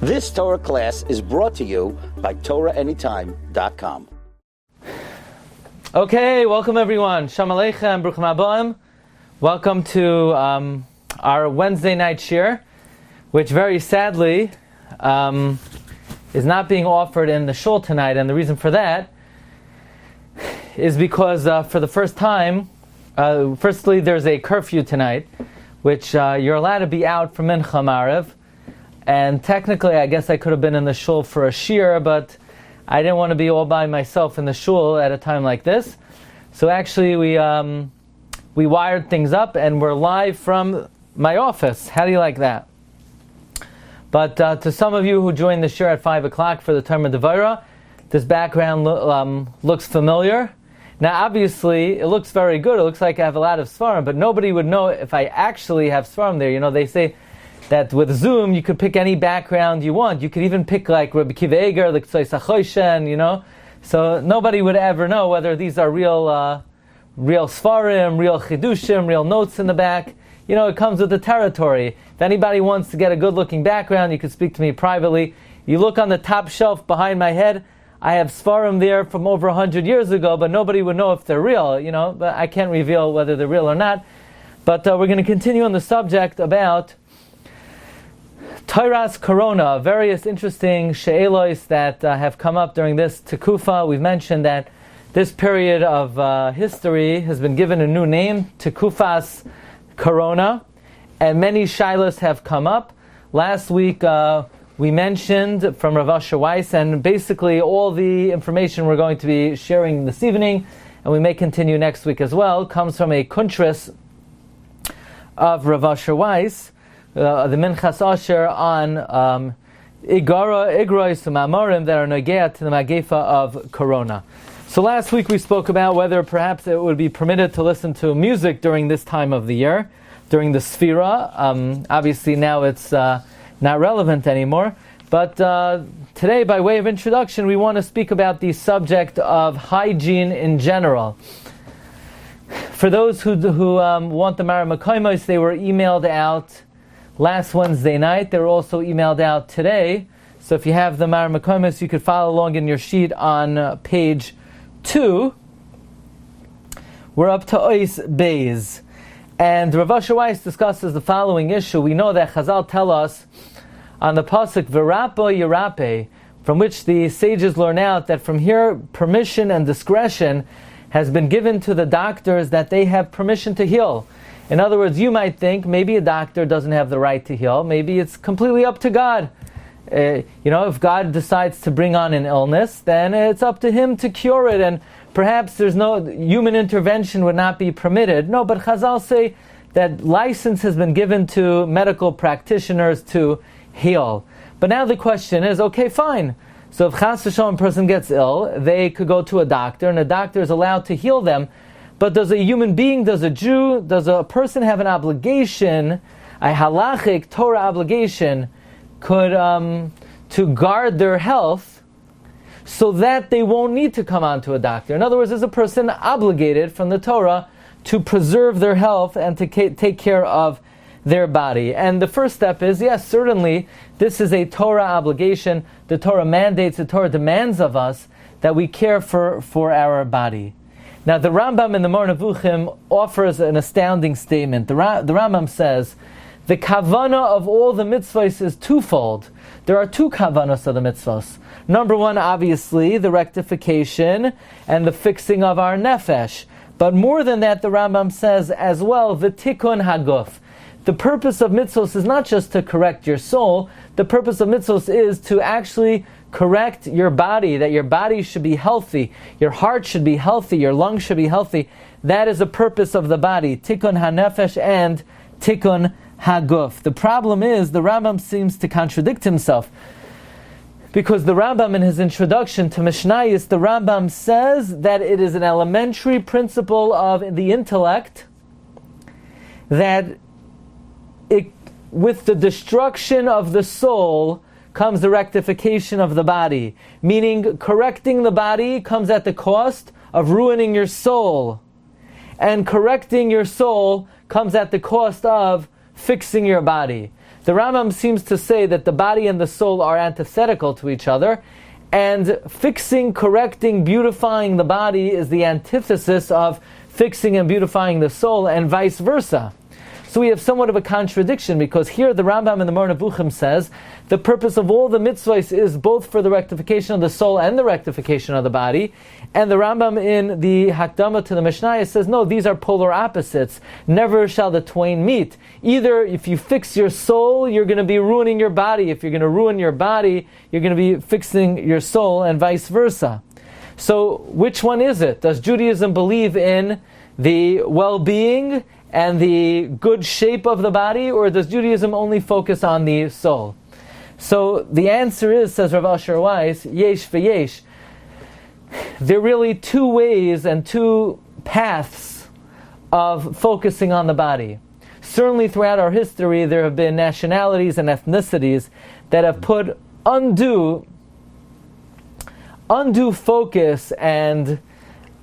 This Torah class is brought to you by TorahAnytime.com. Okay, welcome everyone. Shalom Aleichem, Bruchim Habayim. Welcome to our Wednesday night Shiur, which very sadly is not being offered in the Shul tonight. And the reason for that is because for the first time, firstly, there's a curfew tonight, which you're allowed to be out from Mincha Ma'ariv. And technically, I guess I could have been in the Shul for a Shiur, but I didn't want to be all by myself in the Shul at a time like this. So actually, we wired things up, and we're live from my office. How do you like that? But to some of you who joined the Shiur at 5 o'clock for the Torah Devorah, this background looks familiar. Now, obviously, it looks very good. It looks like I have a lot of Svarim, but nobody would know if I actually have Svarim there. You know, they say that with Zoom, you could pick any background you want. You could even pick like Rabbi Kiva Eger, like Tzai Sachoshen, you know. So nobody would ever know whether these are real Svarim, real Chidushim, real notes in the back. You know, it comes with the territory. If anybody wants to get a good-looking background, you can speak to me privately. You look on the top shelf behind my head, I have Svarim there from over 100 years ago, but nobody would know if they're real, you know. But I can't reveal whether they're real or not. But we're going to continue on the subject about Toras Corona, various interesting she'elos that have come up during this Tekufa. We've mentioned that this period of history has been given a new name, Tekufas Corona, and many shilas have come up. Last week we mentioned from Rav Asher Weiss, and basically all the information we're going to be sharing this evening, and we may continue next week as well, comes from a kuntris of Rav Asher Weiss, the Minchas Asher on Igrois Ma'amorim that are nogea to the Magefa of Corona. So last week we spoke about whether perhaps it would be permitted to listen to music during this time of the year, during the Sfira. Obviously now it's not relevant anymore. But today, by way of introduction, we want to speak about the subject of hygiene in general. For those who want the Mara Makoimos, they were emailed out last Wednesday night. They were also emailed out today. So if you have the Mara Makoimos, you could follow along in your sheet on page 2. We're up to Ois Beis. And Rav Asher Weiss discusses the following issue. We know that Chazal tell us on the pasuk V'rapo Yirape, from which the sages learn out that from here permission and discretion has been given to the doctors, that they have permission to heal. In other words, you might think maybe a doctor doesn't have the right to heal. Maybe it's completely up to God. If God decides to bring on an illness, then it's up to Him to cure it, and perhaps there's no human intervention would not be permitted. No, but Chazal say that license has been given to medical practitioners to heal. But now the question is, okay, fine. So if Chas v'Shalom a person gets ill, they could go to a doctor, and a doctor is allowed to heal them. But does a human being, does a Jew, does a person have an obligation, a Halachik Torah obligation, to guard their health so that they won't need to come on to a doctor? In other words, is a person obligated from the Torah to preserve their health and to take care of their body? And the first step is, yes, certainly, this is a Torah obligation. The Torah mandates, the Torah demands of us that we care for our body. Now, the Rambam in the Moreh Nevuchim offers an astounding statement. The Rambam says, the kavanah of all the mitzvahs is twofold. There are two kavanos of the mitzvahs. Number one, obviously, the rectification and the fixing of our nefesh. But more than that, the Rambam says as well, v'tikun haguf. The purpose of mitzvahs is not just to correct your soul. The purpose of mitzvahs is to actually correct your body, that your body should be healthy, your heart should be healthy, your lungs should be healthy. That is the purpose of the body, tikkun hanefesh and tikkun haguf. The problem is, the Rambam seems to contradict himself, because the Rambam in his introduction to Mishnayos, the Rambam says that it is an elementary principle of the intellect that with the destruction of the soul comes the rectification of the body. Meaning, correcting the body comes at the cost of ruining your soul. And correcting your soul comes at the cost of fixing your body. the Rambam seems to say that the body and the soul are antithetical to each other, and fixing, correcting, beautifying the body is the antithesis of fixing and beautifying the soul, and vice versa. So we have somewhat of a contradiction, because here the Rambam in the Moreh Nevuchim says the purpose of all the mitzvahs is both for the rectification of the soul and the rectification of the body, and the Rambam in the Hakdama to the Mishnah says no, these are polar opposites. Never shall the twain meet. Either if you fix your soul, you're going to be ruining your body. If you're going to ruin your body, you're going to be fixing your soul, and vice versa. So which one is it? Does Judaism believe in the well-being and the good shape of the body, or does Judaism only focus on the soul? So the answer is, says Rav Asher Weiss, yesh v'yesh. There are really two ways and two paths of focusing on the body. Certainly throughout our history there have been nationalities and ethnicities that have put undue focus and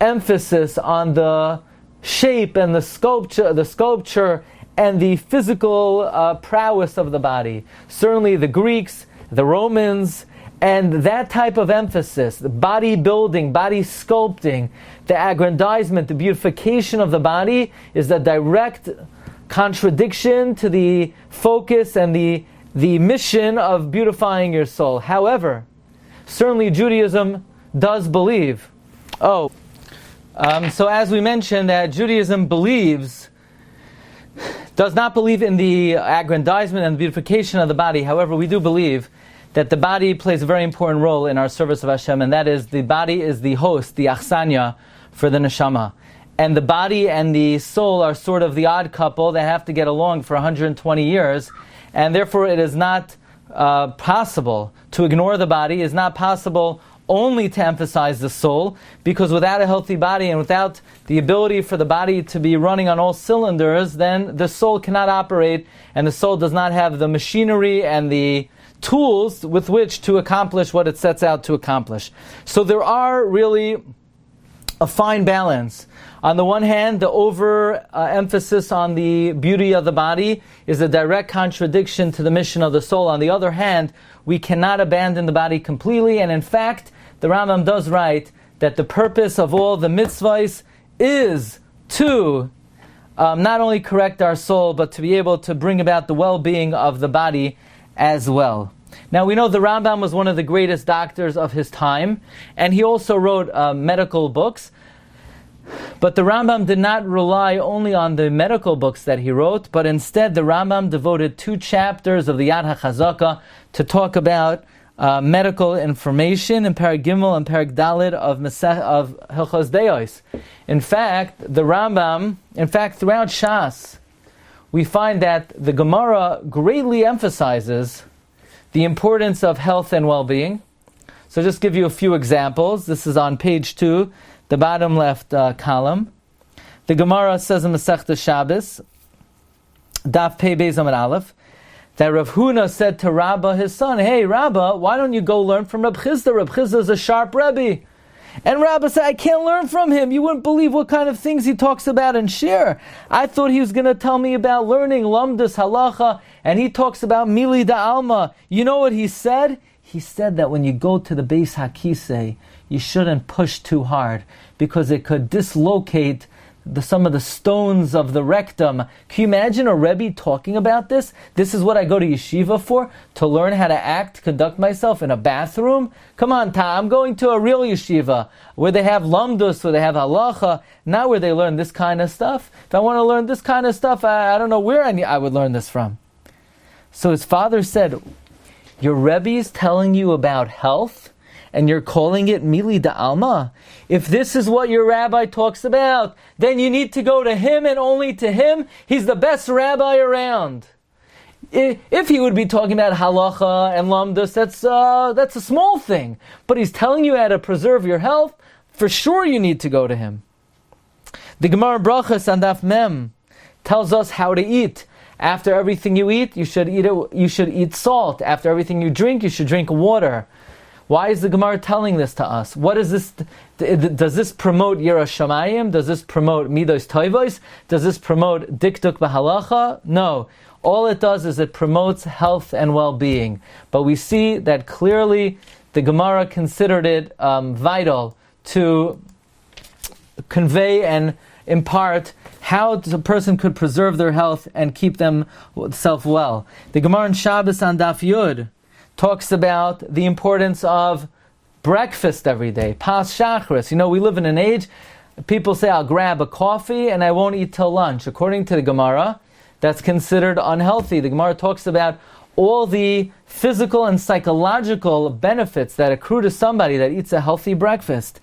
emphasis on the shape and the sculpture and the physical prowess of the body. Certainly the Greeks, the Romans, and that type of emphasis, the body building, body sculpting, the aggrandizement, the beautification of the body is a direct contradiction to the focus and the mission of beautifying your soul. However, certainly Judaism does believe. So as we mentioned, that Judaism does not believe in the aggrandizement and beautification of the body. However, we do believe that the body plays a very important role in our service of Hashem, and that is the body is the host, the achsanya for the neshama. And the body and the soul are sort of the odd couple that have to get along for 120 years, and therefore it is not possible to ignore the body. It is not possible only to emphasize the soul, because without a healthy body and without the ability for the body to be running on all cylinders, then the soul cannot operate, and the soul does not have the machinery and the tools with which to accomplish what it sets out to accomplish. So there are really a fine balance. On the one hand, the over-emphasis on the beauty of the body is a direct contradiction to the mission of the soul. On the other hand, we cannot abandon the body completely, and in fact, the Rambam does write that the purpose of all the mitzvahs is to not only correct our soul, but to be able to bring about the well-being of the body as well. Now we know the Rambam was one of the greatest doctors of his time, and he also wrote medical books. But the Rambam did not rely only on the medical books that he wrote, but instead the Rambam devoted 2 chapters of the Yad HaChazaka to talk about medical information in Perek Gimel and Perek Daled of Hilchos Deos. In fact, the Rambam, throughout Shas, we find that the Gemara greatly emphasizes the importance of health and well-being. So just give you a few examples. This is on page 2, the bottom left column. The Gemara says in Masechta Shabbos, Daf Pei Beis Amud Aleph, that Rav Huna said to Rabbi, his son, "Hey, Rabbi, why don't you go learn from Reb Chizda? Reb Chizda is a sharp Rebbe." And Rabbi said, "I can't learn from him. You wouldn't believe what kind of things he talks about in Shiur. I thought he was going to tell me about learning Lamdus Halacha, and he talks about Mili Da'alma. You know what he said? He said that when you go to the Beis HaKisei, you shouldn't push too hard, because it could dislocate some of the stones of the rectum." Can you imagine a Rebbe talking about this? This is what I go to yeshiva for? To learn how to act, conduct myself in a bathroom? Come on, I'm going to a real yeshiva where they have lamdus, where they have halacha, not where they learn this kind of stuff. If I want to learn this kind of stuff, I don't know where I would learn this from. So his father said, "Your Rebbe is telling you about health, and you're calling it Mili Da'alma? If this is what your rabbi talks about, then you need to go to him and only to him. He's the best rabbi around." If he would be talking about halacha and lamdus, that's a small thing. But he's telling you how to preserve your health, for sure you need to go to him. The Gemara Brachas on Daf Mem tells us how to eat. After everything you eat, you should eat salt. After everything you drink, you should drink water. Why is the Gemara telling this to us? What is this? Does this promote Yiras Shamayim? Does this promote Midos Toivos? Does this promote Dikduk B'Halacha? No. All it does is it promotes health and well-being. But we see that clearly the Gemara considered it vital to convey and impart how the person could preserve their health and keep themselves well. The Gemara in Shabbos on Daf Yud talks about the importance of breakfast every day. Pas Shachris. We live in an age, people say, I'll grab a coffee and I won't eat till lunch. According to the Gemara, that's considered unhealthy. The Gemara talks about all the physical and psychological benefits that accrue to somebody that eats a healthy breakfast.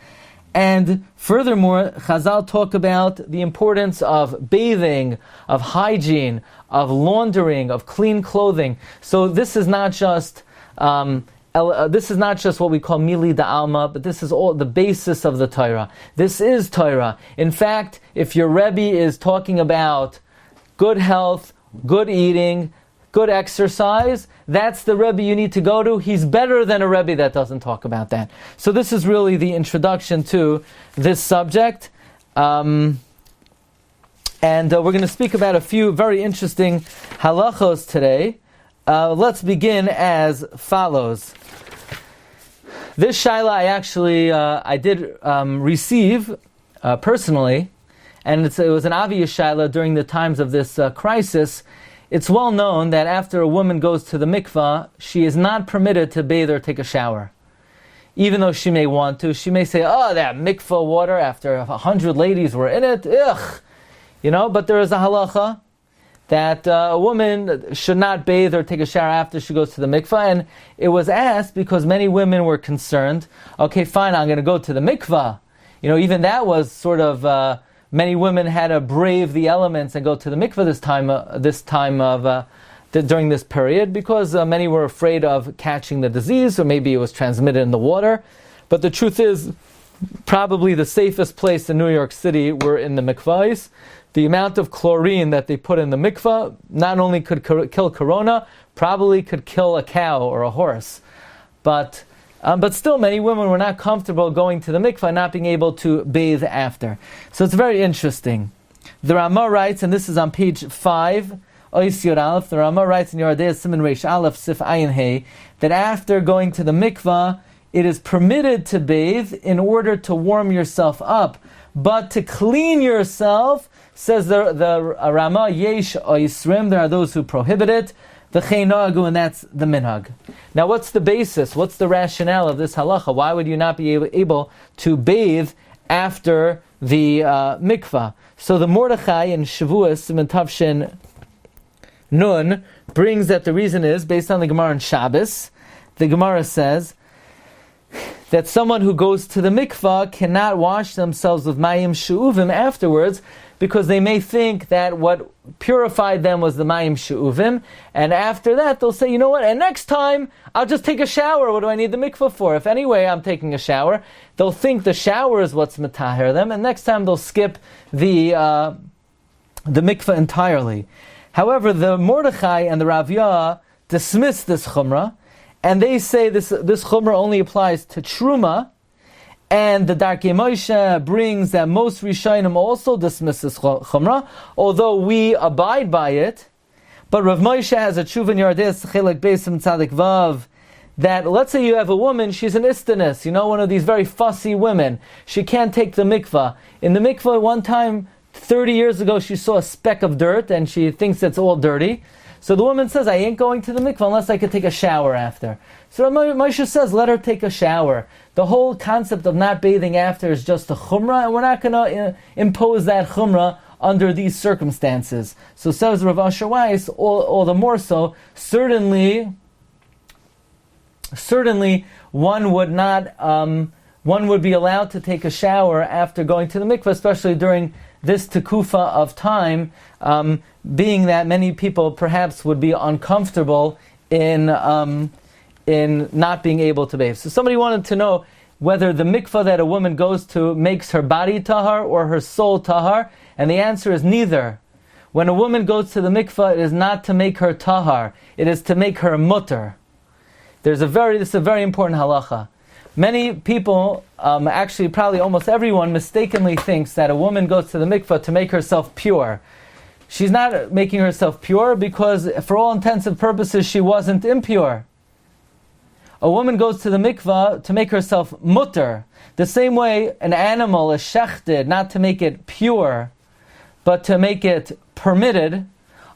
And furthermore, Chazal talk about the importance of bathing, of hygiene, of laundering, of clean clothing. So this is not just what we call mili da'alma, but this is all the basis of the Torah. This is Torah. In fact, if your Rebbe is talking about good health, good eating, good exercise, that's the Rebbe you need to go to. He's better than a Rebbe that doesn't talk about that. So this is really the introduction to this subject. And we're going to speak about a few very interesting halachos today. Let's begin as follows. This shaila I did receive personally, and it was an obvious shaila during the times of this crisis. It's well known that after a woman goes to the mikvah, she is not permitted to bathe or take a shower. Even though she may want to, she may say, that mikvah water, after 100 ladies were in it, ugh! But there is a halacha that a woman should not bathe or take a shower after she goes to the mikvah. And it was asked because many women were concerned, okay, fine, I'm going to go to the mikvah. Even that was sort of... many women had to brave the elements and go to the mikveh during this period because many were afraid of catching the disease, or maybe it was transmitted in the water. But the truth is, probably the safest place in New York City were in the mikvahs. The amount of chlorine that they put in the mikvah not only could kill corona, probably could kill a cow or a horse. But still, many women were not comfortable going to the mikvah, not being able to bathe after. So it's very interesting. The Rama writes, and this is on page 5, Ois Yod Aleph, the Rama writes in Yerodei Siman Reish Aleph Sif Ayin Hey, that after going to the mikvah, it is permitted to bathe in order to warm yourself up. But to clean yourself, says the Rama, Yesh Oisrim, there are those who prohibit it, and that's the minhag. Now, what's the basis? What's the rationale of this halacha? Why would you not be able to bathe after the mikvah? So the Mordechai in Shavuos Siman Tavshin Nun brings that the reason is based on the Gemara in Shabbos. The Gemara says that someone who goes to the mikvah cannot wash themselves with mayim she'uvim afterwards, because they may think that what purified them was the mayim she'uvim, and after that they'll say, and next time I'll just take a shower. What do I need the mikvah for? If anyway I'm taking a shower, they'll think the shower is what's metaher them, and next time they'll skip the mikvah entirely. However, the Mordechai and the Ravya dismiss this chumrah, and they say this chumrah only applies to truma. And the Darkei Moshe brings that most Rishonim also dismiss this chumrah, although we abide by it. But Rav Moshe has a tshuva in Yerodei Chelek Beis Tzadik Vav, that let's say you have a woman, she's an istanis, one of these very fussy women. She can't take the mikvah. In the mikvah, one time, 30 years ago, she saw a speck of dirt, and she thinks it's all dirty. So the woman says, I ain't going to the mikvah unless I could take a shower after. So Moshe says, let her take a shower. The whole concept of not bathing after is just a chumrah, and we're not going to impose that chumrah under these circumstances. So says Rav Asher Weiss, all the more so, certainly one would be allowed to take a shower after going to the mikvah, especially during this tekufa of time, being that many people perhaps would be uncomfortable in not being able to bathe. So somebody wanted to know whether the mikvah that a woman goes to makes her body tahar or her soul tahar, and the answer is neither. When a woman goes to the mikvah, it is not to make her tahar, it is to make her mutter. This is a very important halacha. Many people, actually probably almost everyone, mistakenly thinks that a woman goes to the mikvah to make herself pure. she's not making herself pure because for all intents and purposes she wasn't impure. A woman goes to the mikvah to make herself mutter. The same way an animal is shechted, not to make it pure, but to make it permitted.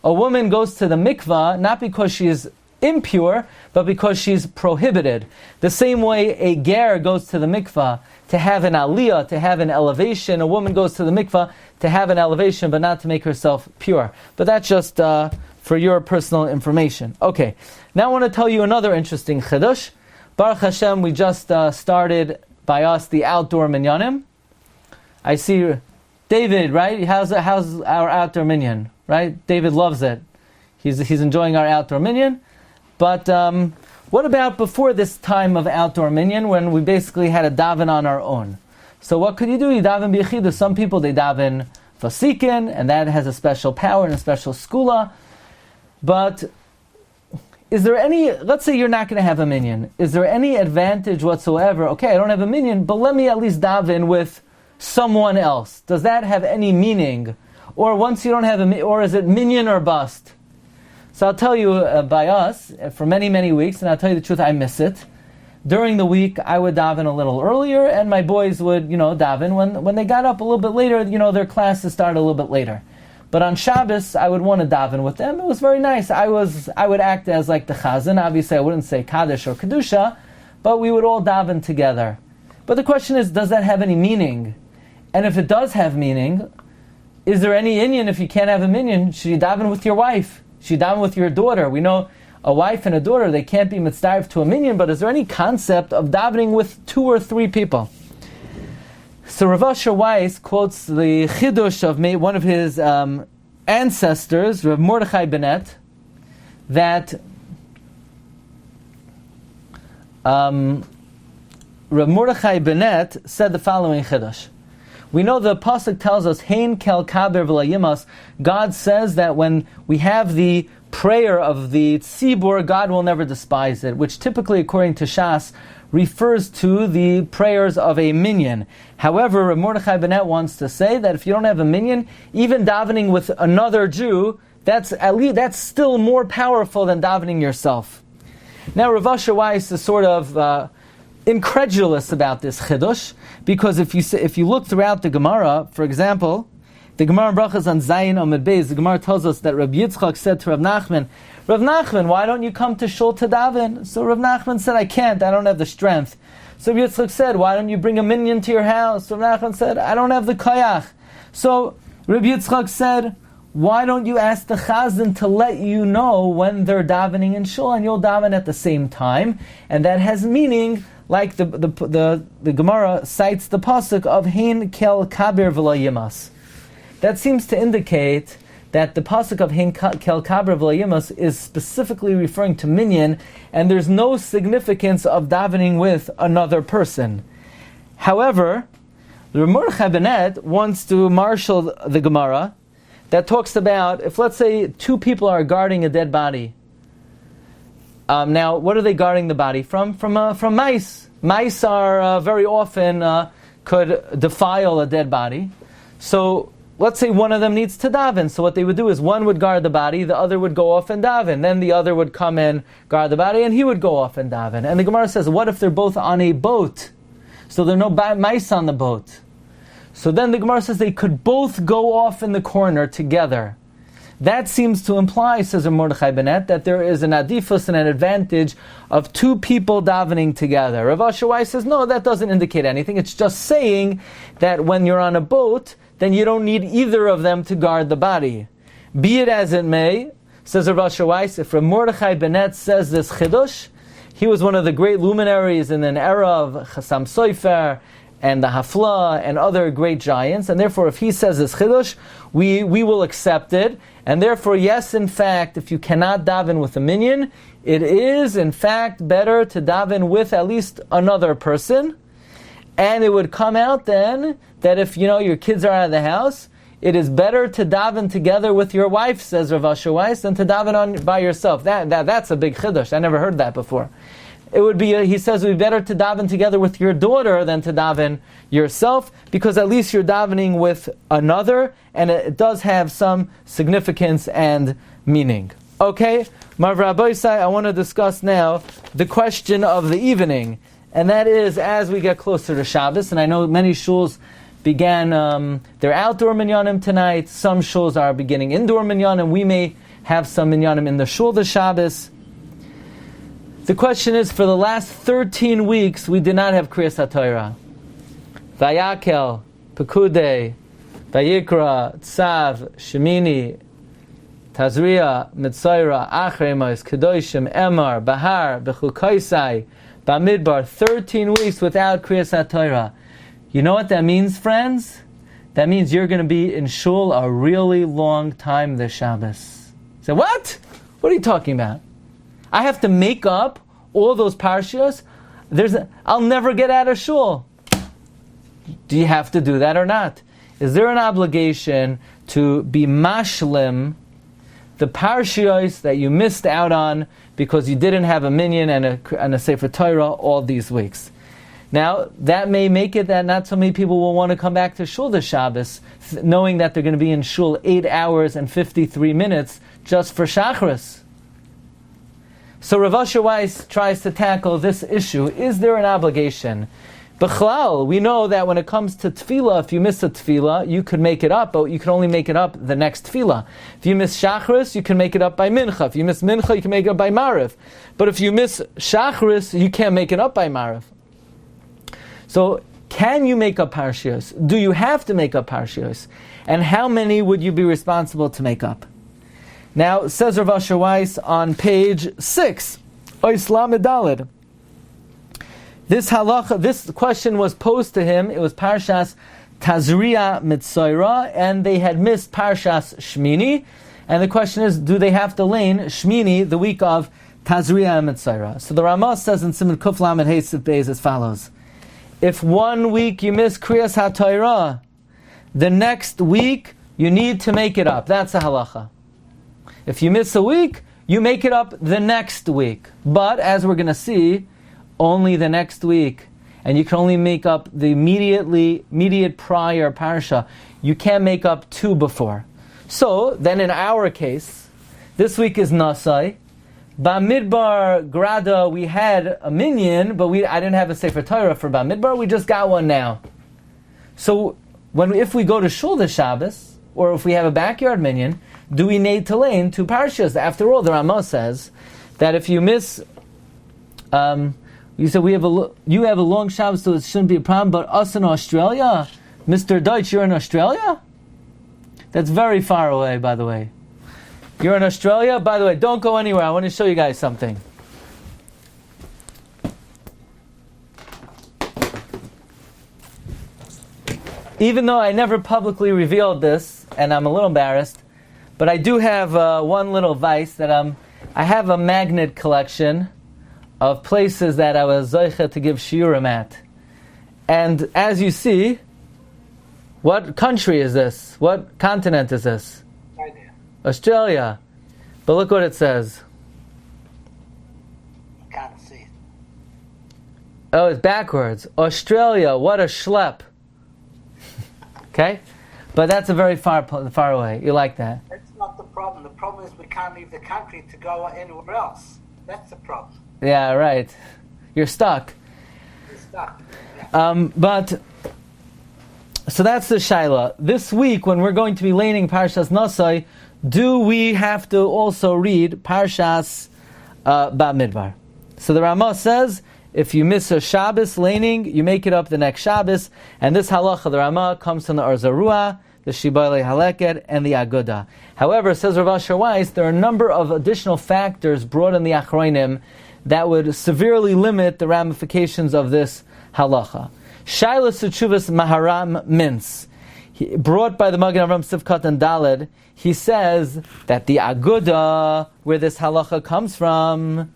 A woman goes to the mikvah not because she is impure, but because she's prohibited. The same way a ger goes to the mikvah to have an aliyah, to have an elevation. A woman goes to the mikvah to have an elevation, but not to make herself pure. But that's just for your personal information. Okay, now I want to tell you another interesting chidush. Baruch Hashem, we just started by us the outdoor minyanim. I see David, right? How's our outdoor minyan, right? David loves it. He's enjoying our outdoor minyan. But what about before this time of outdoor minyan, when we basically had a daven on our own? So what could you do? You daven b'yechida. Some people, they daven vasikin, and that has a special power and a special skula. But is there any, let's say you're not going to have a minyan. Is there any advantage whatsoever? Okay, I don't have a minyan, but let me at least daven with someone else. Does that have any meaning? Or once you don't have or is it minyan or bust? So I'll tell you by us, for many, many weeks, and I'll tell you the truth, I miss it. During the week, I would daven a little earlier, and my boys would, daven. When they got up a little bit later, their classes started a little bit later. But on Shabbos, I would want to daven with them. It was very nice. I would act as like the chazan. Obviously, I wouldn't say Kaddish or Kedusha, but we would all daven together. But the question is, does that have any meaning? And if it does have meaning, is there any inyan if you can't have a minyan? Should you daven with your wife? Should you daven with your daughter? We know a wife and a daughter, they can't be mitzdarif to a minyan, but is there any concept of davening with 2 or 3 people? So Rav Asher Weiss quotes the chidush of one of his ancestors, Rav Mordechai Bennett, that Rav Mordechai Bennett said the following chidush. We know the pasuk tells us, "Hein kel kaber v'layimas." God says that when we have the prayer of the tzibur, God will never despise it, which typically, according to Shas, refers to the prayers of a minyan. However, Mordechai Bennett wants to say that if you don't have a minyan, even davening with another Jew, that's still more powerful than davening yourself. Now, Rav Asher Weiss is sort of incredulous about this chidush, because if you look throughout the Gemara, for example, the Gemara Brachas on Zayin Amud Beis, the Gemara tells us that Rabbi Yitzchak said to Rav Nachman, why don't you come to Shul to daven? So Rav Nachman said, I can't, I don't have the strength. So Rabbi Yitzchak said, why don't you bring a minyan to your house? So Rav Nachman said, I don't have the koyach. So Rabbi Yitzchak said, why don't you ask the chazan to let you know when they're davening in Shul, and you'll daven at the same time? And that has meaning, like the Gemara cites the pasuk of Hein kel kaber v'lo yimas. That seems to indicate that the pasuk of Hein kel kaber v'lo yimas is specifically referring to minyan, and there's no significance of davening with another person. However, the Mordechai Bennett wants to marshal the Gemara that talks about, if let's say 2 people are guarding a dead body. Now, what are they guarding the body from? From mice. Mice are very often could defile a dead body. So let's say one of them needs to daven. So what they would do is one would guard the body, the other would go off and daven. Then the other would come and guard the body, and he would go off and daven. And the Gemara says, what if they're both on a boat? So there are no mice on the boat. So then the Gemara says they could both go off in the corner together. That seems to imply, says Mordechai Bennett, that there is an adifus and an advantage of 2 people davening together. Rav Asher Weiss says, no, that doesn't indicate anything. It's just saying that when you're on a boat, then you don't need either of them to guard the body. Be it as it may, says Rav Asher Weiss, if Rav Mordechai Bennett says this chidush, he was one of the great luminaries in an era of Chassam Sofer and the Hafla and other great giants, and therefore if he says this chidush, we will accept it. And therefore, yes, in fact, if you cannot daven with a minyan, it is in fact better to daven with at least another person. And it would come out then that if your kids are out of the house, it is better to daven together with your wife, says Rav Asher Weiss, than to daven by yourself. That's a big chidush. I never heard that before. it would be, he says, it would be better to daven together with your daughter than to daven yourself, because at least you're davening with another, and it does have some significance and meaning. Okay, Rabbi, I want to discuss now the question of the evening, and that is as we get closer to Shabbos, and I know many shuls began their outdoor minyanim tonight. Some shuls are beginning indoor minyanim. We may have some minyanim in the shul this Shabbos. The question is, for the last 13 weeks, we did not have Krias Hatora. Vayakel, Pekudei, Vayikra, Tzav, Shemini, Tazria, Mitzaira, Achremos, Kedoshim, Emar, Bahar, Bechukaisai, Bamidbar, 13 weeks without Krias Hatora. You know what that means, friends? That means you're going to be in shul a really long time this Shabbos. So what? What are you talking about? I have to make up all those parshas? I'll never get out of shul. Do you have to do that or not? Is there an obligation to be mashlim the parshas that you missed out on because you didn't have a minyan and a Sefer Torah all these weeks? Now, that may make it that not so many people will want to come back to shul this Shabbos, knowing that they're going to be in shul 8 hours and 53 minutes just for Shachris. So Rav Asher Weiss tries to tackle this issue. Is there an obligation? B'chlal, we know that when it comes to tefillah, if you miss a tefillah, you could make it up, but you can only make it up the next tefillah. If you miss Shachris, you can make it up by mincha. If you miss mincha, you can make it up by mariv. But if you miss Shachris, you can't make it up by mariv. So, can you make up parshios? Do you have to make up parshios? And how many would you be responsible to make up? Now, says Rav Asher Weiss on page 6, Ois Lamed Daled. This halacha, this question was posed to him. It was Parshas Tazria Mitzaira, and they had missed Parshas Shmini. And the question is, do they have to lane Shmini the week of Tazria Mitzaira? So the Ramah says in Siman Kuf Lamed Hey Sif Beis as follows. If 1 week you miss Krias HaTorah, the next week you need to make it up. That's a halacha. If you miss a week, you make it up the next week. But, as we're going to see, only the next week. And you can only make up the immediate prior parsha. You can't make up 2 before. So, then in our case, this week is Nasai. Bamidbar Grada, we had a minyan, but I didn't have a Sefer Torah for Bamidbar. We just got one now. So, if we go to Shul this Shabbos, or if we have a backyard minyan, do we need to lane 2 parshas? After all, the Ramah says that if you miss, you said you have a long Shabbos, so it shouldn't be a problem. But us in Australia, Mr. Deutsch, you're in Australia? That's very far away, by the way. You're in Australia? By the way, don't go anywhere. I want to show you guys something. Even though I never publicly revealed this, and I'm a little embarrassed, but I do have one little vice that I have a magnet collection of places that I was zoicha to give shiurim at. And as you see, what country is this? What continent is this? Australia. But look what it says. I can't see it. Oh, it's backwards. Australia, what a schlep. Okay? But that's a very far away. You like that? That's not the problem. The problem is we can't leave the country to go anywhere else. That's the problem. Yeah, right. You're stuck. You're stuck. Yeah. So that's the shaila. This week, when we're going to be laning Parshas Nasai, do we have to also read Parshas Bamidbar? So the Ramah says, if you miss a Shabbos laning, you make it up the next Shabbos. And this halacha, the Ramah, comes from the Arzarua, the Shibalei Haleket, and the Aguda. However, says Rav Asher Weiss, there are a number of additional factors brought in the Achronim that would severely limit the ramifications of this halacha. Shaila Suchuvas Maharam Mintz, brought by the Magen Avram Sivkat and Daled, he says that the Aguda, where this halacha comes from,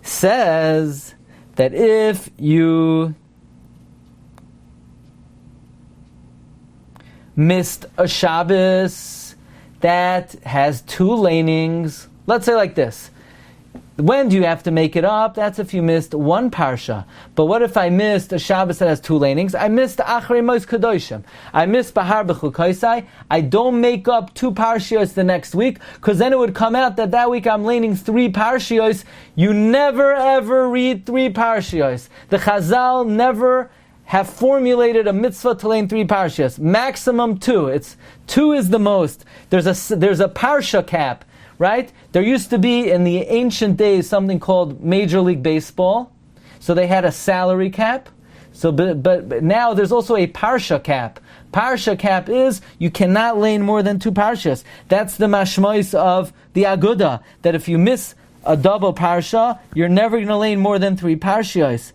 says that if you missed a Shabbos that has 2 lanings, let's say like this, When do you have to make it up? That's if you missed one parsha. But what if I missed a Shabbos that has two lanings? I missed Achrei Mos Kadoshim. I missed Bahar B'Chukaisai. I don't make up two parshios the next week, because then it would come out that week I'm laning three parshios. You never ever read three parshios. The Chazal never have formulated a mitzvah to lane three parshios. Maximum two. Two is the most. There's a parsha cap. Right? There used to be in the ancient days something called Major League Baseball. So they had a salary cap. So, but now there's also a Parsha cap. Parsha cap is you cannot lane more than two Parshas. That's the mashmois of the Aguda. That if you miss a double Parsha, you're never going to lane more than three Parshas.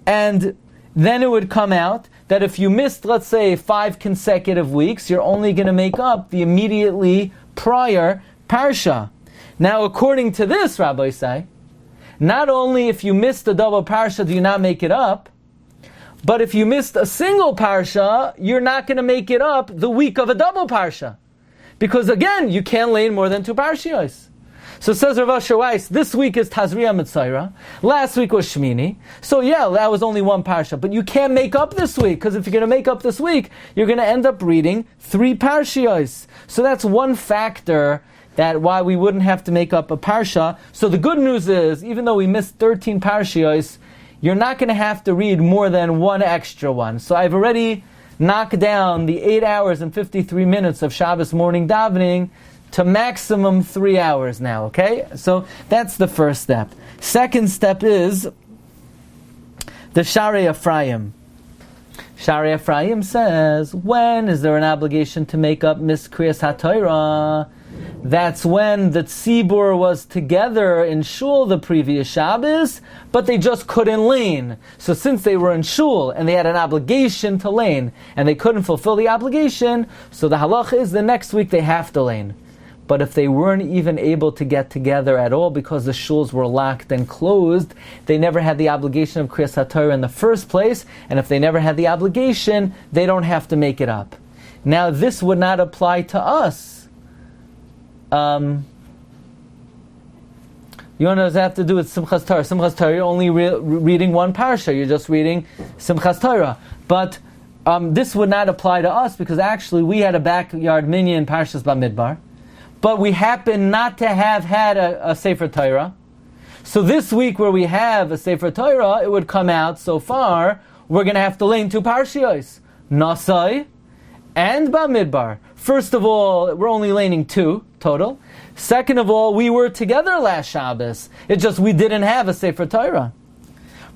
And then it would come out that if you missed, let's say, 5 consecutive weeks, you're only going to make up the immediately prior Parsha. Now, according to this, Rabbi say, not only if you missed a double Parsha do you not make it up, but if you missed a single Parsha, you're not going to make it up the week of a double Parsha. Because again, you can't lane more than two Parshios. So says Rav Asher Weiss, this week is Tazria Mitzayra, last week was Shmini, so yeah, that was only one Parsha, but you can't make up this week, because if you're going to make up this week, you're going to end up reading three Parshios. So that's one factor that why we wouldn't have to make up a Parsha. So the good news is, even though we missed 13 Parshios, you're not going to have to read more than one extra one. So I've already knocked down the 8 hours and 53 minutes of Shabbos morning davening to maximum 3 hours now, okay? So that's the first step. Second step is the Sharei Ephraim. Sharei Ephraim says, when is there an obligation to make up Krias Hatora? That's when the tzibur was together in Shul the previous Shabbos, but they just couldn't lane. So since they were in Shul and they had an obligation to lane, and they couldn't fulfill the obligation, so the halacha is the next week they have to lane. But if they weren't even able to get together at all because the shuls were locked and closed, they never had the obligation of Krias Hatora in the first place, and if they never had the obligation, they don't have to make it up. Now this would not apply to us. You know what does that have to do with Simchas Torah? Simchas Torah, you're only reading one parsha. You're just reading Simchas Torah. But this would not apply to us because actually we had a backyard minyan Parshas Bamidbar, but we happen not to have had a Sefer Torah. So this week where we have a Sefer Torah, it would come out so far, we're going to have to lane two parshios, Nasai and Bamidbar. First of all, we're only laning two total. Second of all, we were together last Shabbos. It's just we didn't have a Sefer Torah.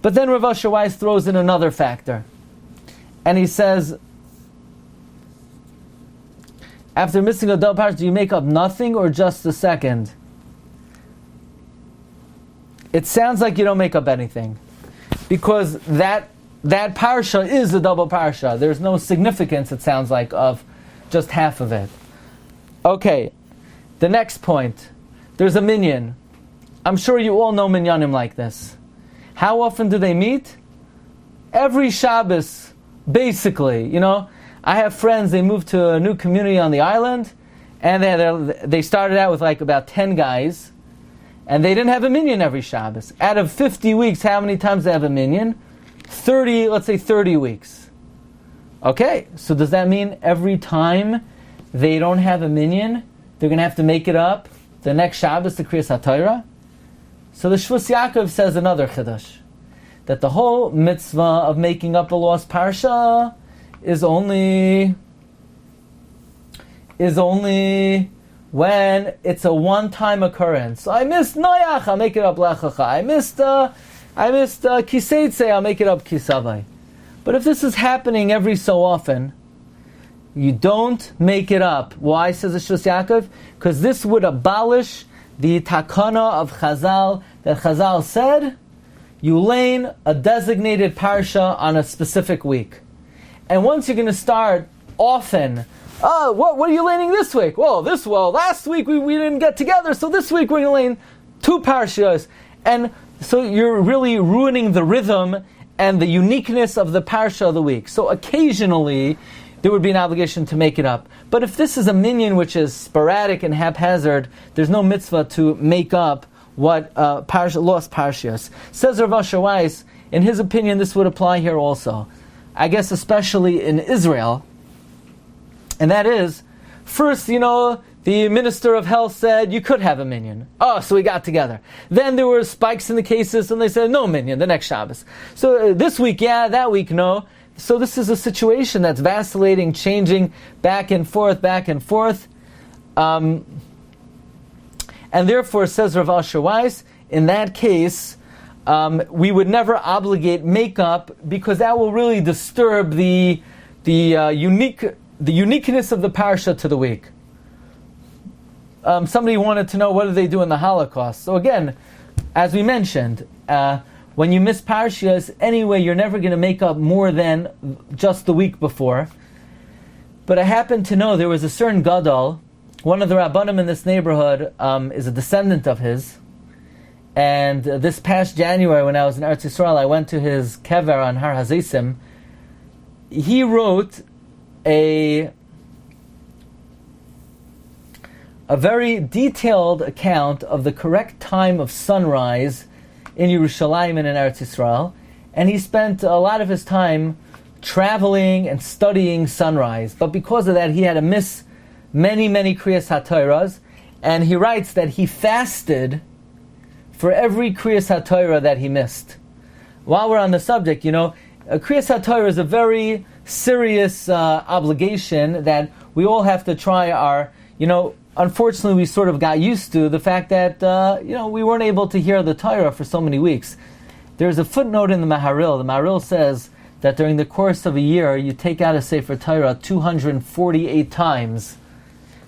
But then Rav Asher Weiss throws in another factor. And he says, after missing a double parsha, do you make up nothing or just the second? It sounds like you don't make up anything. Because that parsha is a double parsha. There's no significance, it sounds like, of just half of it. Okay, the next point. There's a minyan. I'm sure you all know minyanim like this. How often do they meet? Every Shabbos, basically. You know, I have friends, they moved to a new community on the island, and they started out with like about 10 guys, and they didn't have a minyan every Shabbos. Out of 50 weeks, how many times they have a minyan? 30, let's say 30 weeks. Okay, so does that mean every time they don't have a minyan, they're going to have to make it up the next Shabbos to Krias Hatora? So the Shvus Yaakov says another chiddush, that the whole mitzvah of making up a lost parsha is only when it's a one-time occurrence. So I missed Noach, I'll make it up Lechacha. I missed Kiseitze, I'll make it up Kisavai. But if this is happening every so often, you don't make it up. Why, says the Shvus Yaakov? Because this would abolish the takana of Chazal, that Chazal said, you lane a designated parsha on a specific week. And once you're going to start often, what are you laning this week? Last week we didn't get together, so this week we're going to lane two parshas. And so you're really ruining the rhythm and the uniqueness of the parsha of the week. So occasionally there would be an obligation to make it up. But if this is a minyan which is sporadic and haphazard, there's no mitzvah to make up what lost Parshias. Says Rav Asher Weiss, in his opinion, this would apply here also. I guess especially in Israel. And that is, first, the Minister of Health said you could have a minyan. Oh, so we got together. Then there were spikes in the cases, and they said no minyan the next Shabbos. So this week, yeah, that week, no. So this is a situation that's vacillating, changing back and forth. And therefore, says Rav Asher Weiss, in that case, we would never obligate makeup because that will really disturb the uniqueness of the parsha to the week. Somebody wanted to know what do they do in the Holocaust. So again, as we mentioned, when you miss parshas, anyway, you're never going to make up more than just the week before. But I happen to know there was a certain gadol, one of the rabbanim in this neighborhood is a descendant of his. And this past January, when I was in Eretz Yisrael, I went to his kever on Har Hazisim. He wrote a very detailed account of the correct time of sunrise in Yerushalayim and in Eretz Yisrael, and he spent a lot of his time traveling and studying sunrise. But because of that, he had to miss many Krias Hatoras, and he writes that he fasted for every Krias Hatora that he missed. While we're on the subject, Krias Hatora is a very serious obligation that we all have to try our, unfortunately we sort of got used to the fact that, we weren't able to hear the Torah for so many weeks. There's a footnote in the Maharil. The Maharil says that during the course of a year, you take out a Sefer Torah 248 times,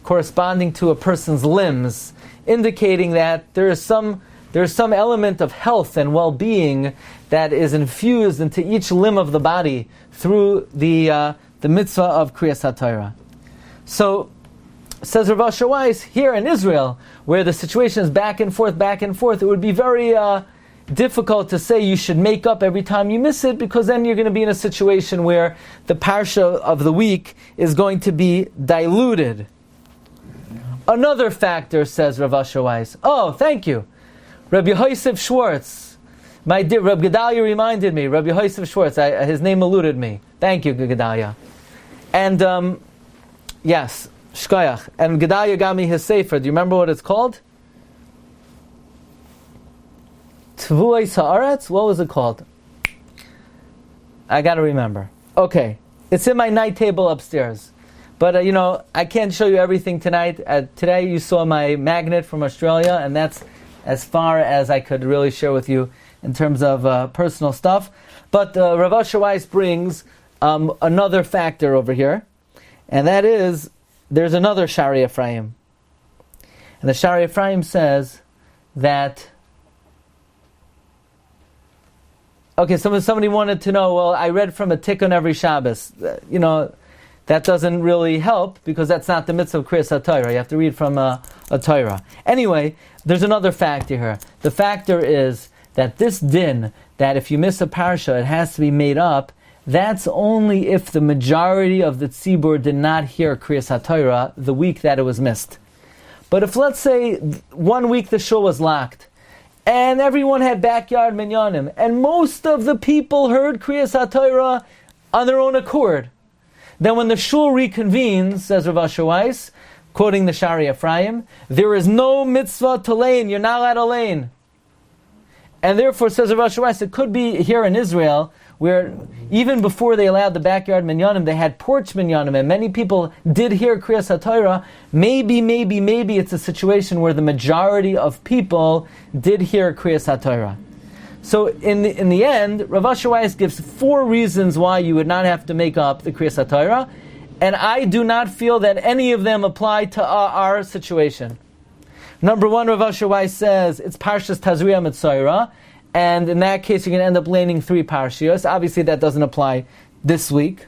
corresponding to a person's limbs, indicating that there is some element of health and well-being that is infused into each limb of the body through the mitzvah of Krias HaTorah. So, says Rav Asher Weiss, here in Israel, where the situation is back and forth, it would be very difficult to say you should make up every time you miss it, because then you're going to be in a situation where the parsha of the week is going to be diluted. Another factor, says Rav Asher Weiss. Oh, thank you. Rabbi Yosef Schwartz. My dear Rabbi Gedalia reminded me. Rabbi Yosef Schwartz. His name eluded me. Thank you, Gedalia. And, yes, Shkoyach. And Gedalia got me his sefer. Do you remember what it's called? Tvuei Sa'aretz? What was it called? I got to remember. Okay. It's in my night table upstairs. But, I can't show you everything tonight. Today you saw my magnet from Australia, and that's as far as I could really share with you in terms of personal stuff. But Rav Asher Weiss brings another factor over here, and that is, there's another Shari Ephraim. And the Shari Ephraim says that, okay, somebody wanted to know, well, I read from a tikkun every Shabbos. That doesn't really help, because that's not the mitzvah of Krias HaTorah. You have to read from a Torah. Anyway, there's another factor here. The factor is that this din, that if you miss a parsha, it has to be made up, that's only if the majority of the tzibur did not hear Krias HaTorah the week that it was missed. But if, let's say, 1 week the shul was locked, and everyone had backyard minyanim, and most of the people heard Krias HaTorah on their own accord, then when the shul reconvenes, says Rav Asher Weiss, quoting the Shari Ephraim, there is no mitzvah to lane, you're not allowed to lane. And therefore, says Rav Asher Weiss, it could be here in Israel, where even before they allowed the backyard minyanim, they had porch minyanim, and many people did hear Krias HaTorah. Maybe it's a situation where the majority of people did hear Krias HaTorah. So in the end, Rav Asher Weiss gives 4 reasons why you would not have to make up the Krias HaTorah, and I do not feel that any of them apply to our situation. Number 1, Rav Asher Weiss says it's Parshas Tazria Mitzayra, and in that case you're going to end up laning 3 parshios. Obviously that doesn't apply this week.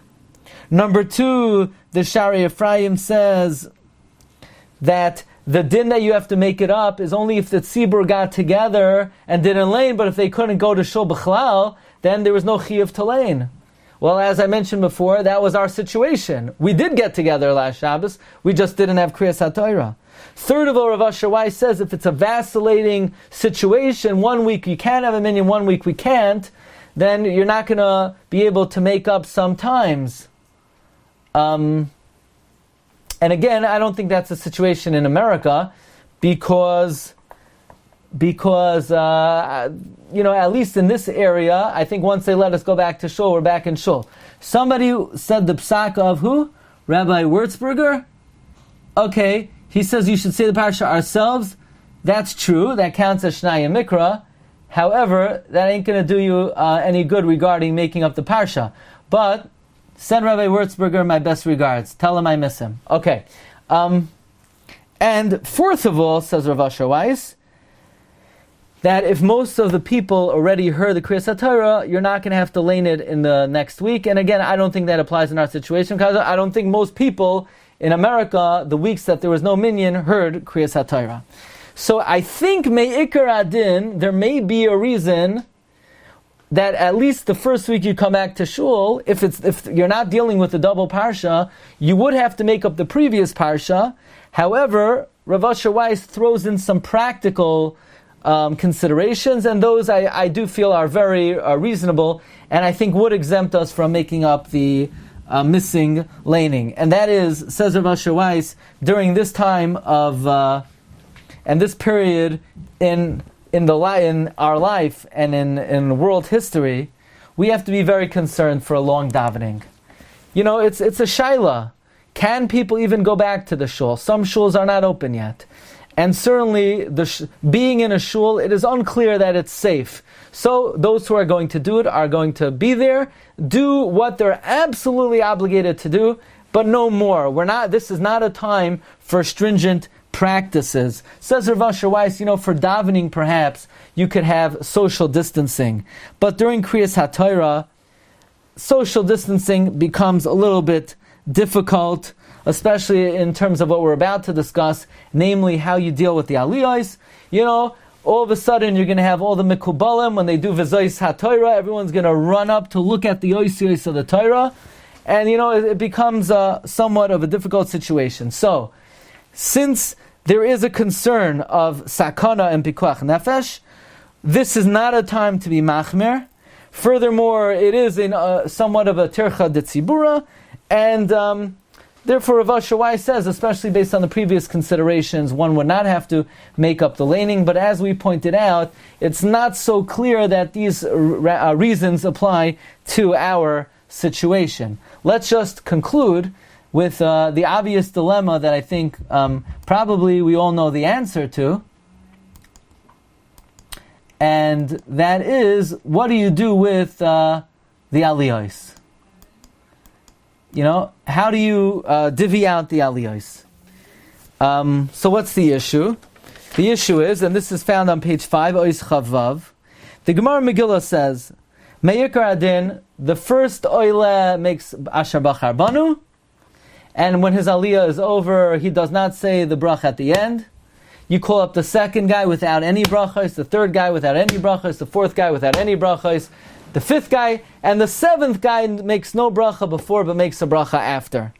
Number 2, the Shari Ephraim says that the din that you have to make it up is only if the tzibur got together and didn't lane, but if they couldn't go to shul b'chlal, then there was no chiyuv to lane. Well, as I mentioned before, that was our situation. We did get together last Shabbos, we just didn't have Krias HaTorah. Third of all, Rav Asher Weiss says if it's a vacillating situation, 1 week you can have a minyan, 1 week we can't, then you're not going to be able to make up sometimes. And again, I don't think that's a situation in America, because at least in this area, I think once they let us go back to Shul, we're back in Shul. Somebody said the psak of who? Rabbi Wurzburger? Okay, he says you should say the Parsha ourselves. That's true, that counts as Shnai and Mikra. However, that ain't going to do you any good regarding making up the Parsha. But, send Rabbi Wurzburger my best regards. Tell him I miss him. Okay. And fourth of all, says Rav Asher Weiss, that if most of the people already heard the Krias Hatora, you're not going to have to lane it in the next week. And again, I don't think that applies in our situation, because I don't think most people in America, the weeks that there was no minyan, heard Krias Hatora. So I think Me'ikar Adin, there may be a reason that at least the first week you come back to Shul, if you're not dealing with the double Parsha, you would have to make up the previous Parsha. However, Rav Asher Weiss throws in some practical considerations, and those I do feel are very reasonable, and I think would exempt us from making up the missing laning. And that is, says Rav Asher Weiss, during this time of and this period in our life and in world history, we have to be very concerned for a long davening. It's a shaila. Can people even go back to the shul? Some shuls are not open yet. And certainly, being in a shul, it is unclear that it's safe. So those who are going to do it are going to be there, do what they're absolutely obligated to do, but no more. This is not a time for stringent practices. Says Rav Asher Weiss, for davening perhaps, you could have social distancing. But during Krias Hatora, social distancing becomes a little bit difficult, especially in terms of what we're about to discuss, namely how you deal with the aliyos. All of a sudden you're going to have all the mikubalim, when they do v'zois haTorah, everyone's going to run up to look at the oisiyos of the Torah, and it becomes somewhat of a difficult situation. So, since there is a concern of sakana and pikuach nefesh, this is not a time to be machmer. Furthermore, it is in somewhat of a tircha de tzibura, and therefore Rav Asher Weiss says, especially based on the previous considerations, one would not have to make up the laning. But as we pointed out, it's not so clear that these reasons apply to our situation. Let's just conclude with the obvious dilemma that I think probably we all know the answer to. And that is, what do you do with the aliyos? How do you divvy out the aliyos? So what's the issue? The issue is, and this is found on page 5, Ois Chavav, the Gemara Megillah says, Me'ikar Adin, the first oile makes Asher Bachar Banu, and when his aliyah is over, he does not say the brach at the end. You call up the second guy without any brachos, the third guy without any brachos, the fourth guy without any brachos, the fifth guy, and the seventh guy makes no bracha before, but makes a bracha after.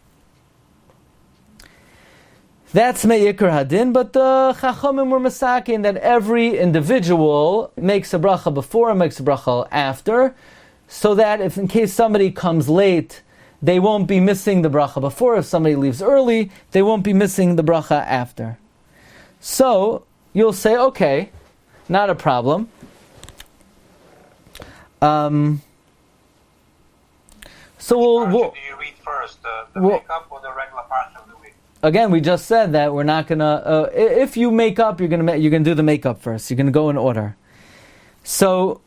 That's Me'ikar Hadin, but the Chachamim were masakin that every individual makes a bracha before and makes a bracha after, so that if in case somebody comes late, they won't be missing the bracha before. If somebody leaves early, they won't be missing the bracha after. So, you'll say, okay, not a problem. So we'll do you read first, the makeup or the regular Parsha of the week? Again, we just said that we're not gonna. If you make up, you're gonna do the makeup first. You're gonna go in order. So,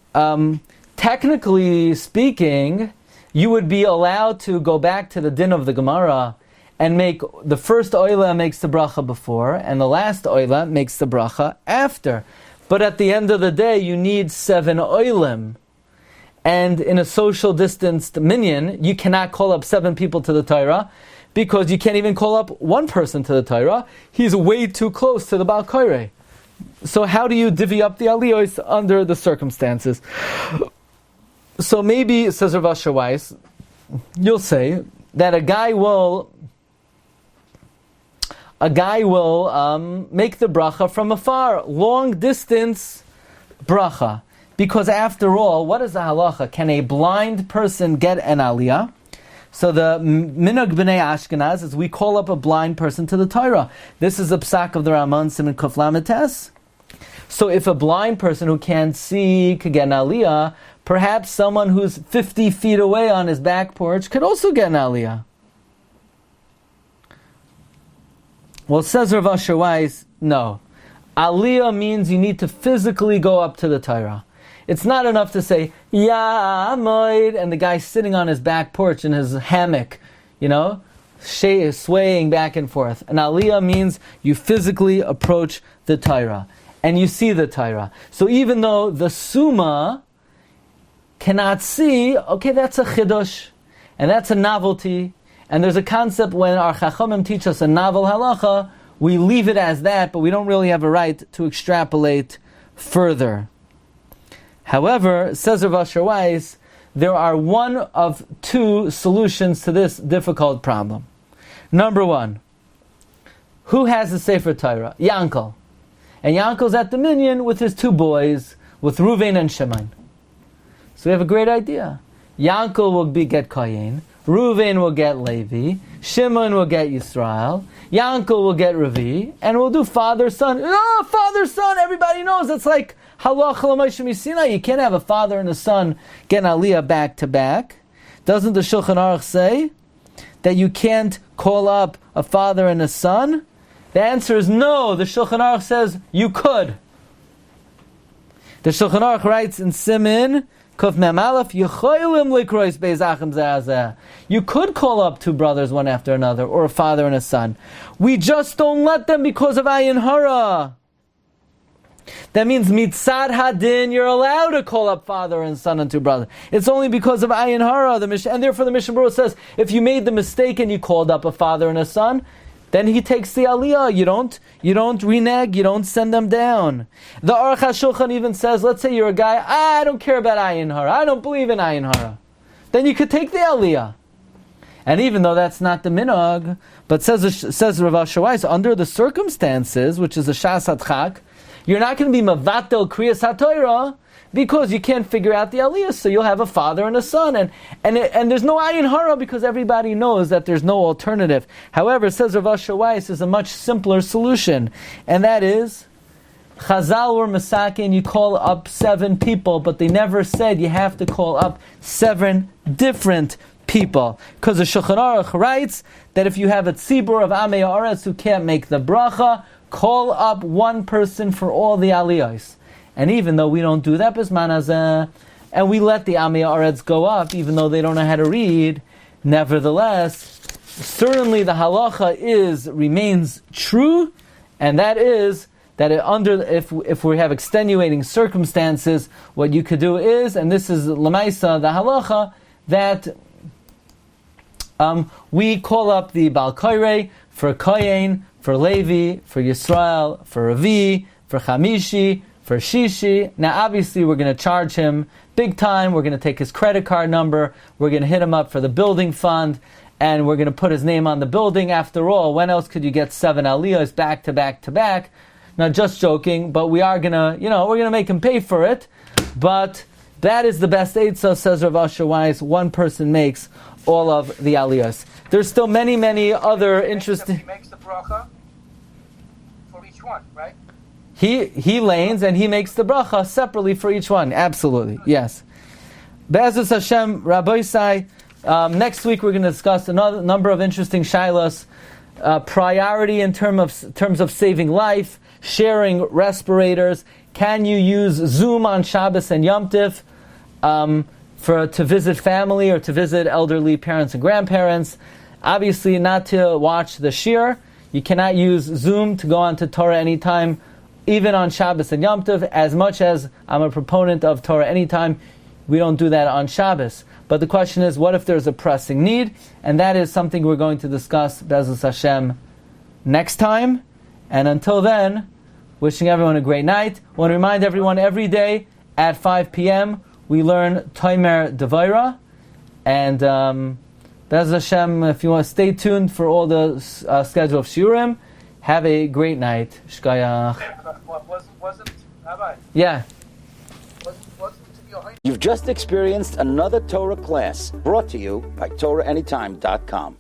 technically speaking, you would be allowed to go back to the din of the Gemara and make the first oila makes the bracha before, and the last oila makes the bracha after. But at the end of the day, you need 7 oilim. And in a social distanced minyan, you cannot call up 7 people to the Torah, because you can't even call up one person to the Torah. He's way too close to the Baal Koirei. So how do you divvy up the aliyos under the circumstances? So maybe, says Rav Asher Weiss, you'll say that a guy will a guy will make the bracha from afar, long distance bracha. Because after all, what is the halacha? Can a blind person get an aliyah? So the minhag b'nei Ashkenaz is we call up a blind person to the Torah. This is a psak of the Raman Siman Kuf Lametes. So if a blind person who can't see could get an aliyah, perhaps someone who's 50 feet away on his back porch could also get an aliyah. Well, says Rav Asher Weiss, no. Aliyah means you need to physically go up to the Torah. It's not enough to say, Ya Amoid, and the guy's sitting on his back porch in his hammock, swaying back and forth. An aliyah means you physically approach the Torah, and you see the Torah. So even though the Summa cannot see, okay, that's a chidush, and that's a novelty, and there's a concept when our Chachamim teach us a novel halacha, we leave it as that, but we don't really have a right to extrapolate further. However, says Rav Asher Weiss, there are one of two solutions to this difficult problem. Number one, who has the Sefer Torah? Yankel. And Yankel's at the minyan with his two boys, with Ruvain and Shimon. So we have a great idea. Yankel will get Kayin, Ruvain will get Levi, Shimon will get Yisrael, Yankel will get Ravi, and we'll do father, son. Father, son, everybody knows it's like Halacha l'Moshe Misinai. You can't have a father and a son get an aliyah back to back. Doesn't the Shulchan Aruch say that you can't call up a father and a son? The answer is no. The Shulchan Aruch says you could. The Shulchan Aruch writes in Simin Kuf Mem Aleph, Yecholim likrois beis achim zeh. You could call up two brothers one after another, or a father and a son. We just don't let them because of ayin hara. That means mitzad hadin, you're allowed to call up father and son and two brothers. It's only because of ayin hara, and therefore the Mishnah Berurah says, if you made the mistake and you called up a father and a son, then he takes the aliyah. You don't renege, you don't send them down. The Aruch HaShulchan even says, let's say you're a guy, I don't care about ayin hara, I don't believe in ayin hara. Then you could take the aliyah. And even though that's not the minhag, but says Rav Asher Weiss, under the circumstances, which is a shas hadchak, you're not going to be mavatel Krias Hatora because you can't figure out the aliyah, so you'll have a father and a son, and there's no ayin hara because everybody knows that there's no alternative. However, says Rav Asher Weiss, is a much simpler solution, and that is Chazal were masakin, you call up 7 people, but they never said you have to call up 7 different people, because the Shulchan Aruch writes that if you have a tzibur of Amei Haaretz who can't make the bracha, call up one person for all the aliyahs. And even though we don't do that bisman hazeh, and we let the Amei Haaretz go up, even though they don't know how to read, nevertheless, certainly the halacha remains true, and that is that if we have extenuating circumstances, what you could do is, and this is lemaisa the halacha, that we call up the Bal Koirei for Koyen, for Levi, for Yisrael, for Ravi, for Chamishi, for Shishi. Now obviously we're going to charge him big time, we're going to take his credit card number, we're going to hit him up for the building fund, and we're going to put his name on the building. After all, when else could you get 7 aliyahs back to back to back? Now just joking, but we are going to, we're going to make him pay for it, but that is the best eitzah, says Rav Asher Weiss, one person makes all of the aliyahs. There's still many, many other interesting... He makes the bracha for each one, right? He lanes and he makes the bracha separately for each one. Absolutely, yes. Be'ezus Hashem, Rabbi Sai, next week we're going to discuss another number of interesting shailas, priority in terms of saving life, sharing respirators. Can you use Zoom on Shabbos and Yom Tif to visit family or to visit elderly parents and grandparents? Obviously not to watch the Shiur. You cannot use Zoom to go on to Torah anytime, even on Shabbos and Yom Tov. As much as I'm a proponent of Torah anytime, we don't do that on Shabbos. But the question is, what if there's a pressing need? And that is something we're going to discuss, Be'ezus Hashem, next time. And until then, wishing everyone a great night. I want to remind everyone, every day at 5 p.m., we learn Tomer Devaira. And Be'ezus Hashem, if you want to stay tuned for all the schedule of Shiurim, Have a great night. Shkayach. Wasn't Rabbi? Yeah. Wasn't your highness? You've just experienced another Torah class brought to you by TorahAnytime.com.